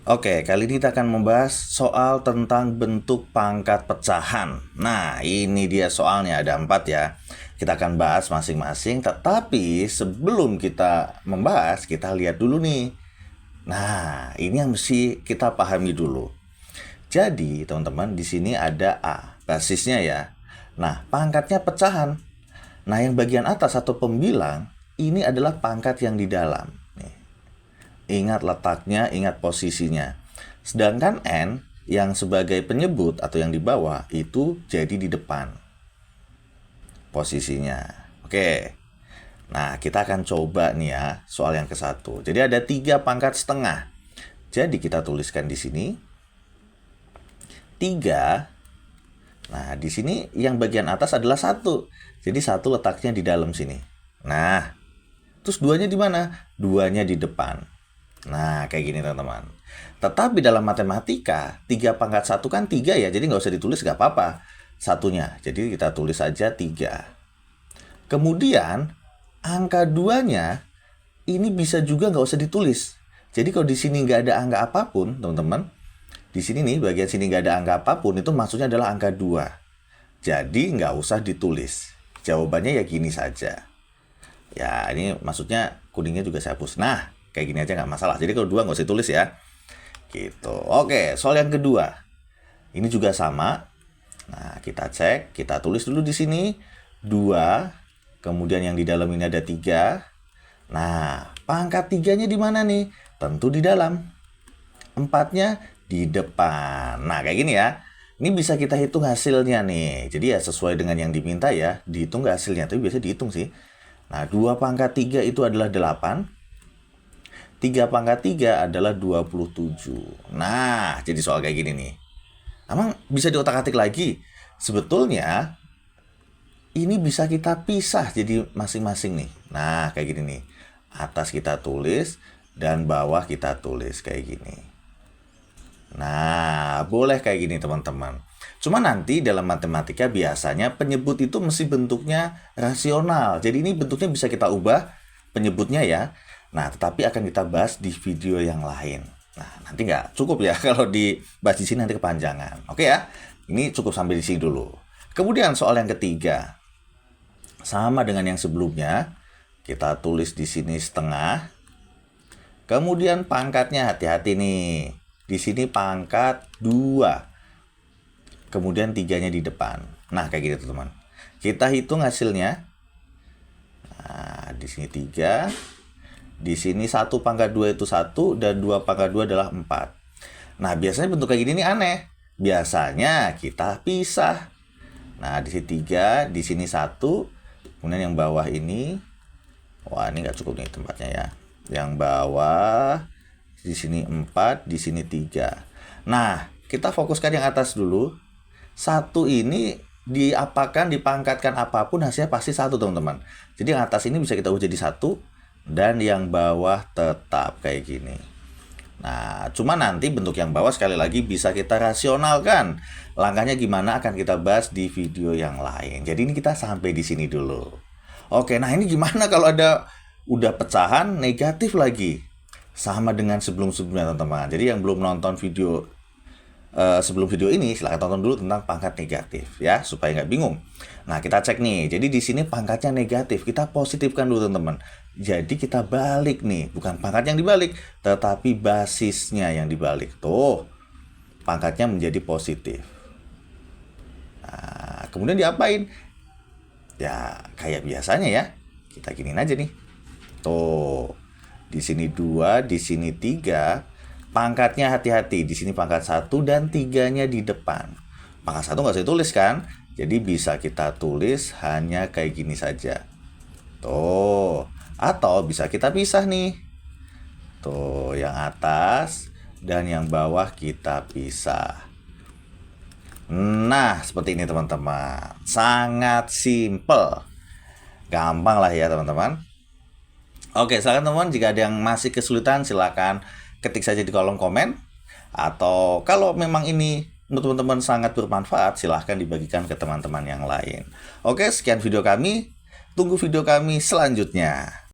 Oke, kali ini kita akan membahas soal tentang bentuk pangkat pecahan. Nah, ini dia soalnya, ada 4 ya. Kita akan bahas masing-masing, tetapi sebelum kita membahas, kita lihat dulu nih. Nah, ini yang mesti kita pahami dulu. Jadi, teman-teman, di sini ada A, basisnya ya. Nah, pangkatnya pecahan. Nah, yang bagian atas atau pembilang, ini adalah pangkat yang di dalam. Ingat letaknya, ingat posisinya. Sedangkan N yang sebagai penyebut atau yang di bawah itu jadi di depan posisinya. Oke. Nah, kita akan coba nih ya soal yang ke-1. Jadi ada 3 pangkat setengah. Jadi kita tuliskan di sini 3. Nah, di sini yang bagian atas adalah 1. Jadi 1 letaknya di dalam sini. Nah, terus 2-nya di mana? 2-nya di depan. Nah, kayak gini teman-teman. Tetapi dalam matematika, 3 pangkat 1 kan 3 ya, jadi nggak usah ditulis, nggak apa-apa satunya. Jadi kita tulis saja 3. Kemudian, angka 2-nya ini bisa juga nggak usah ditulis. Jadi kalau di sini nggak ada angka apapun, teman-teman, di sini nih, bagian sini nggak ada angka apapun, itu maksudnya adalah angka 2. Jadi nggak usah ditulis. Jawabannya ya gini saja. Ya, ini maksudnya kuningnya juga saya hapus. Nah, kayak gini aja nggak masalah. Jadi kalau 2 nggak usah tulis ya. Gitu. Oke, soal yang kedua. Ini juga sama. Nah, kita cek. Kita tulis dulu di sini 2. Kemudian yang di dalam ini ada 3. Nah, pangkat 3-nya di mana nih? Tentu di dalam. 4-nya di depan. Nah, kayak gini ya. Ini bisa kita hitung hasilnya nih. Jadi ya sesuai dengan yang diminta ya. Dihitung nggak hasilnya. Tapi biasa dihitung sih. Nah, 2 pangkat 3 itu adalah 8. 3 pangkat 3 adalah 27. Nah, jadi soal kayak gini nih. Emang bisa diotak-atik lagi? Sebetulnya, ini bisa kita pisah jadi masing-masing nih. Nah, kayak gini nih. Atas kita tulis, dan bawah kita tulis kayak gini. Nah, boleh kayak gini teman-teman. Cuma nanti dalam matematika biasanya penyebut itu mesti bentuknya rasional. Jadi ini bentuknya bisa kita ubah penyebutnya ya. Nah, tetapi akan kita bahas di video yang lain. Nah, nanti nggak cukup ya kalau dibahas di sini nanti kepanjangan. Oke ya, ini cukup sampai di sini dulu. Kemudian soal yang ketiga. Sama dengan yang sebelumnya, kita tulis di sini setengah. Kemudian pangkatnya hati-hati nih. Di sini pangkat 2. Kemudian 3-nya di depan. Nah, kayak gitu teman. Kita hitung hasilnya. Nah, di sini 3. Di sini 1 pangkat 2 itu 1 dan 2 pangkat 2 adalah 4. Nah, biasanya bentuk kayak gini nih aneh. Biasanya kita pisah. Nah, di sini 3, di sini 1. Kemudian yang bawah ini. Wah, ini nggak cukup nih tempatnya ya. Yang bawah, di sini 4, di sini 3. Nah, kita fokuskan yang atas dulu. 1 ini diapakan, dipangkatkan apapun hasilnya pasti 1 teman-teman. Jadi yang atas ini bisa kita ubah jadi 1. Dan yang bawah tetap kayak gini. Nah, cuma nanti bentuk yang bawah sekali lagi bisa kita rasionalkan. Langkahnya gimana akan kita bahas di video yang lain. Jadi ini kita sampai di sini dulu. Oke, nah ini gimana kalau ada udah pecahan negatif lagi? Sama dengan sebelum-sebelumnya teman-teman. Jadi yang belum nonton video sebelum video ini silahkan tonton dulu tentang pangkat negatif ya supaya nggak bingung. Nah, kita cek nih. Jadi di sini pangkatnya negatif, kita positifkan dulu teman-teman. Jadi kita balik nih, bukan pangkat yang dibalik, tetapi basisnya yang dibalik. Tuh, pangkatnya menjadi positif. Nah, kemudian diapain? Ya kayak biasanya ya. Kita giniin aja nih. Tuh, di sini 2, di sini 3. Pangkatnya hati-hati, di sini pangkat 1 dan 3-nya di depan. Pangkat 1 nggak usah ditulis kan? Jadi bisa kita tulis hanya kayak gini saja. Tuh, atau bisa kita pisah nih. Tuh, yang atas dan yang bawah kita pisah. Nah, seperti ini teman-teman. Sangat simple. Gampang lah ya teman-teman. Oke, silakan teman-teman, jika ada yang masih kesulitan silakan ketik saja di kolom komen. Atau kalau memang ini menurut teman-teman sangat bermanfaat, silahkan dibagikan ke teman-teman yang lain. Oke, sekian video kami. Tunggu video kami selanjutnya.